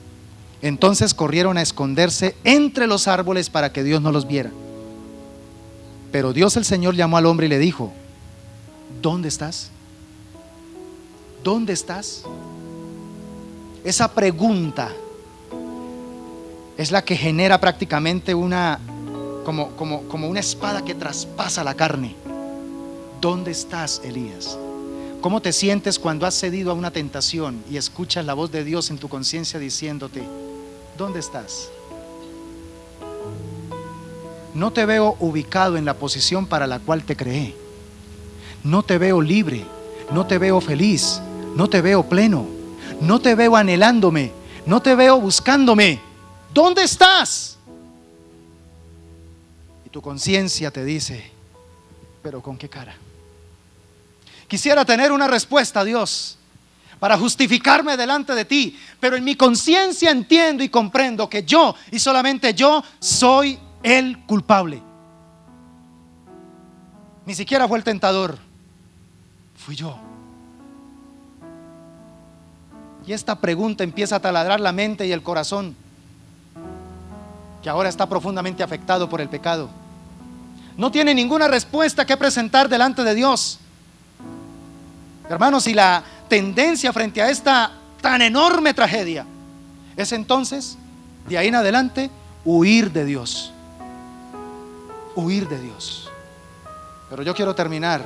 Entonces corrieron a esconderse entre los árboles para que Dios no los viera. Pero Dios el Señor llamó al hombre y le dijo: ¿dónde estás? ¿Dónde estás? Esa pregunta es la que genera prácticamente como una espada que traspasa la carne. ¿Dónde estás, Elías? ¿Cómo te sientes cuando has cedido a una tentación y escuchas la voz de Dios en tu conciencia diciéndote: ¿dónde estás? no te veo ubicado en la posición para la cual te creé. No te veo libre, no te veo feliz, no te veo pleno, no te veo anhelándome, no te veo buscándome. ¿Dónde estás? Y tu conciencia te dice, ¿pero con qué cara? Quisiera tener una respuesta, Dios, para justificarme delante de ti, pero en mi conciencia entiendo y comprendo que yo, y solamente yo, soy el culpable. Ni siquiera fue el tentador, fui yo. Y esta pregunta empieza a taladrar la mente y el corazón, que ahora está profundamente afectado por el pecado. No tiene ninguna respuesta que presentar delante de Dios. Hermanos, y la tendencia frente a esta tan enorme tragedia es entonces, de ahí en adelante, huir de Dios. Huir de Dios. Pero yo quiero terminar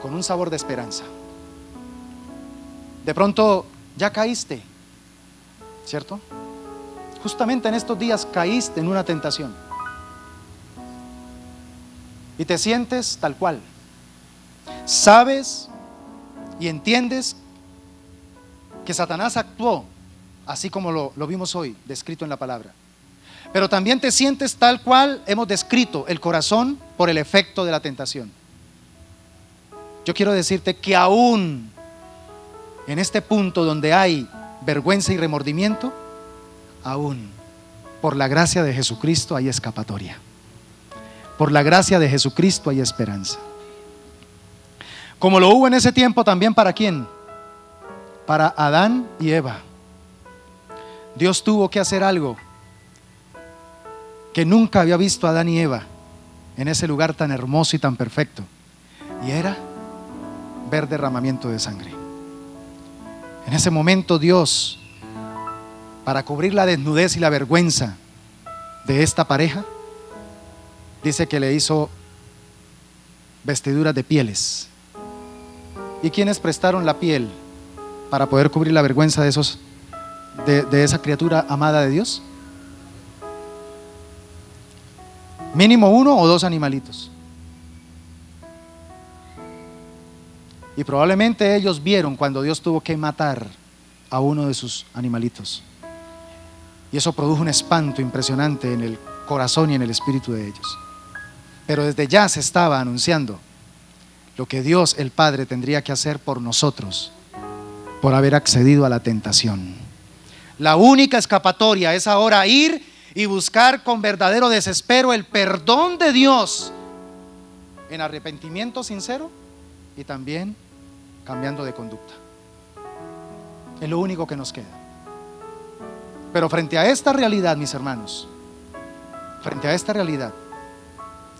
con un sabor de esperanza. De pronto ya caíste, ¿cierto? Justamente en estos días caíste en una tentación y te sientes tal cual. Sabes y entiendes que Satanás actuó así como lo vimos hoy descrito en la palabra, pero también te sientes tal cual hemos descrito el corazón por el efecto de la tentación. Yo quiero decirte que aún en este punto donde hay vergüenza y remordimiento, aún por la gracia de Jesucristo hay escapatoria. Por la gracia de Jesucristo hay esperanza. Como lo hubo en ese tiempo también, ¿para quién? Para Adán y Eva. Dios tuvo que hacer algo que nunca había visto Adán y Eva en ese lugar tan hermoso y tan perfecto, y era ver derramamiento de sangre. En ese momento Dios, para cubrir la desnudez y la vergüenza de esta pareja, dice que le hizo vestiduras de pieles. ¿Y quiénes prestaron la piel para poder cubrir la vergüenza de esa criatura amada de Dios? Mínimo 1 o 2 animalitos. Y probablemente ellos vieron cuando Dios tuvo que matar a uno de sus animalitos. Y eso produjo un espanto impresionante en el corazón y en el espíritu de ellos. Pero desde ya se estaba anunciando lo que Dios el Padre tendría que hacer por nosotros, por haber accedido a la tentación. La única escapatoria es ahora ir y buscar con verdadero desespero el perdón de Dios en arrepentimiento sincero y también cambiando de conducta. Es lo único que nos queda. Pero frente a esta realidad, mis hermanos, frente a esta realidad,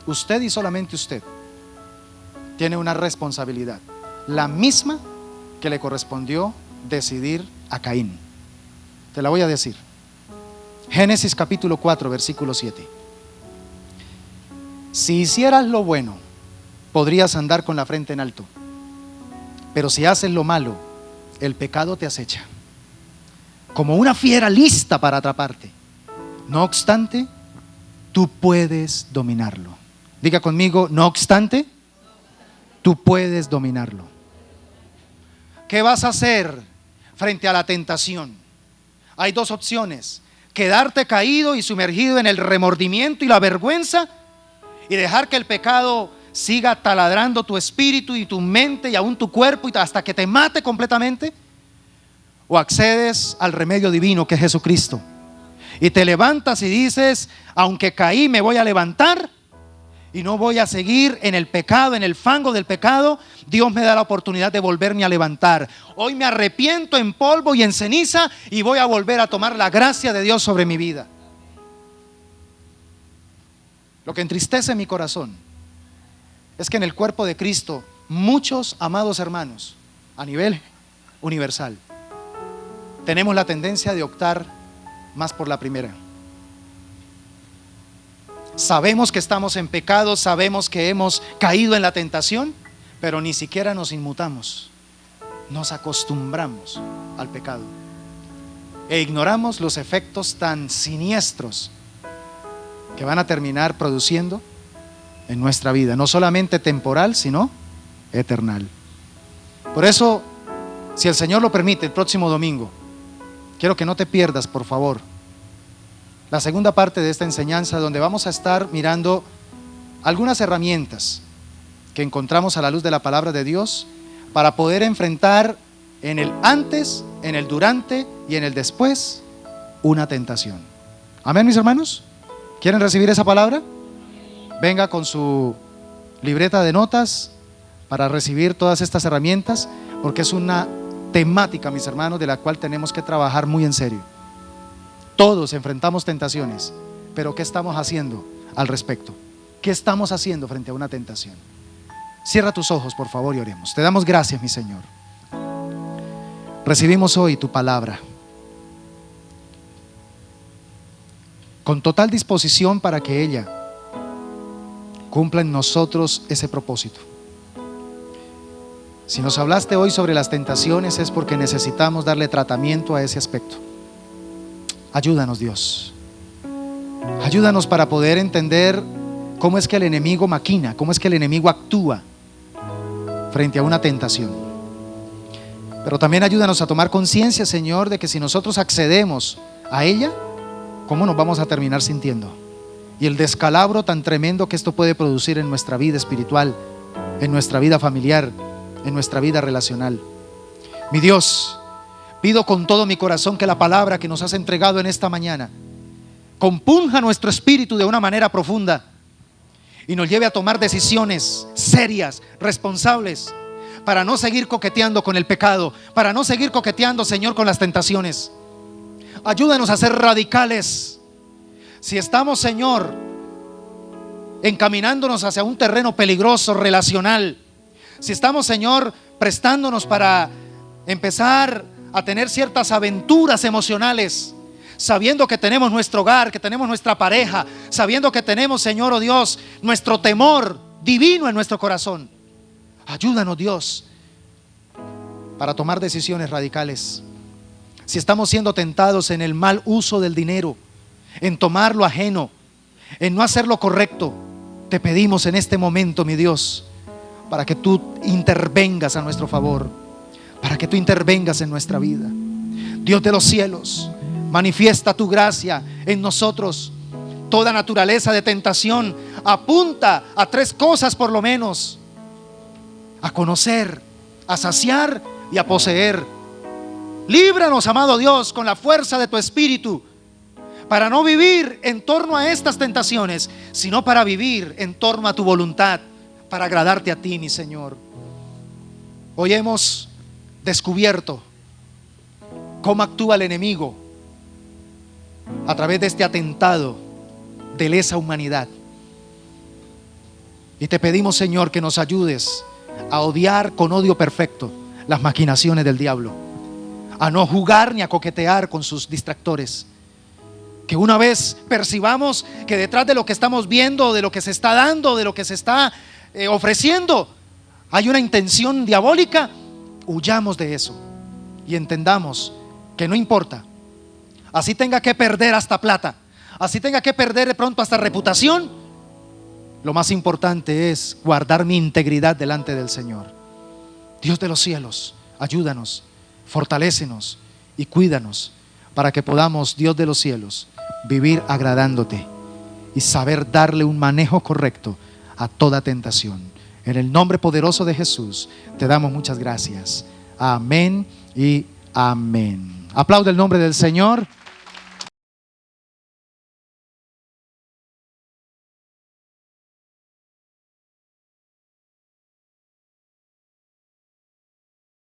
usted y solamente usted tiene una responsabilidad, la misma que le correspondió decidir a Caín. Te la voy a decir. Génesis capítulo 4, versículo 7. Si hicieras lo bueno, podrías andar con la frente en alto. Pero si haces lo malo, el pecado te acecha, como una fiera lista para atraparte. No obstante, tú puedes dominarlo. Diga conmigo, no obstante, tú puedes dominarlo. ¿Qué vas a hacer frente a la tentación? Hay dos opciones: quedarte caído y sumergido en el remordimiento y la vergüenza y dejar que el pecado siga taladrando tu espíritu y tu mente y aún tu cuerpo y hasta que te mate completamente, o accedes al remedio divino que es Jesucristo y te levantas y dices: aunque caí, me voy a levantar y no voy a seguir en el pecado, en el fango del pecado. Dios me da la oportunidad de volverme a levantar. Hoy me arrepiento en polvo y en ceniza y voy a volver a tomar la gracia de Dios sobre mi vida. Lo que entristece mi corazón es que en el cuerpo de Cristo muchos amados hermanos a nivel universal tenemos la tendencia de optar más por la primera. Sabemos que estamos en pecado, sabemos que hemos caído en la tentación, pero ni siquiera nos inmutamos, nos acostumbramos al pecado e ignoramos los efectos tan siniestros que van a terminar produciendo en nuestra vida, no solamente temporal, sino eternal. Por eso, si el Señor lo permite, el próximo domingo, quiero que no te pierdas, por favor, la segunda parte de esta enseñanza, donde vamos a estar mirando algunas herramientas que encontramos a la luz de la palabra de Dios para poder enfrentar en el antes, en el durante y en el después una tentación. Amén, mis hermanos. ¿Quieren recibir esa palabra? Venga con su libreta de notas para recibir todas estas herramientas, porque es una temática, mis hermanos, de la cual tenemos que trabajar muy en serio. Todos enfrentamos tentaciones, pero ¿qué estamos haciendo al respecto? ¿Qué estamos haciendo frente a una tentación? Cierra tus ojos, por favor, y oremos. Te damos gracias, mi Señor. Recibimos hoy tu palabra con total disposición para que ella cumpla en nosotros ese propósito. Si nos hablaste hoy sobre las tentaciones, es porque necesitamos darle tratamiento a ese aspecto. Ayúdanos, Dios. Ayúdanos para poder entender cómo es que el enemigo maquina, cómo es que el enemigo actúa frente a una tentación. Pero también ayúdanos a tomar conciencia, Señor, de que si nosotros accedemos a ella, ¿cómo nos vamos a terminar sintiendo? Y el descalabro tan tremendo que esto puede producir en nuestra vida espiritual, en nuestra vida familiar, en nuestra vida relacional. Mi Dios, pido con todo mi corazón que la palabra que nos has entregado en esta mañana compunja nuestro espíritu de una manera profunda y nos lleve a tomar decisiones serias, responsables, para no seguir coqueteando con el pecado, para no seguir coqueteando, Señor, con las tentaciones. Ayúdanos a ser radicales. Si estamos, Señor, encaminándonos hacia un terreno peligroso, relacional, si estamos, Señor, prestándonos para empezar a tener ciertas aventuras emocionales, sabiendo que tenemos nuestro hogar, que tenemos nuestra pareja, sabiendo que tenemos, Señor, oh Dios, nuestro temor divino en nuestro corazón, ayúdanos, Dios, para tomar decisiones radicales. Si estamos siendo tentados en el mal uso del dinero, en tomar lo ajeno, en no hacer lo correcto, te pedimos en este momento, mi Dios, para que tú intervengas a nuestro favor, para que tú intervengas en nuestra vida. Dios de los cielos, manifiesta tu gracia en nosotros. Toda naturaleza de tentación apunta a tres cosas por lo menos: a conocer, a saciar y a poseer. Líbranos, amado Dios, con la fuerza de tu Espíritu, para no vivir en torno a estas tentaciones, sino para vivir en torno a tu voluntad, para agradarte a ti, mi Señor. Hoy hemos descubierto cómo actúa el enemigo a través de este atentado de lesa humanidad. Y te pedimos, Señor, que nos ayudes a odiar con odio perfecto las maquinaciones del diablo, a no jugar ni a coquetear con sus distractores. Que una vez percibamos que detrás de lo que estamos viendo, de lo que se está dando, de lo que se está ofreciendo, hay una intención diabólica, huyamos de eso y entendamos que no importa, así tenga que perder hasta plata, así tenga que perder de pronto hasta reputación, lo más importante es guardar mi integridad delante del Señor. Dios de los cielos, ayúdanos, fortalécenos y cuídanos para que podamos, Dios de los cielos, vivir agradándote y saber darle un manejo correcto a toda tentación. En el nombre poderoso de Jesús te damos muchas gracias. Amén y amén. Aplaude el nombre del Señor.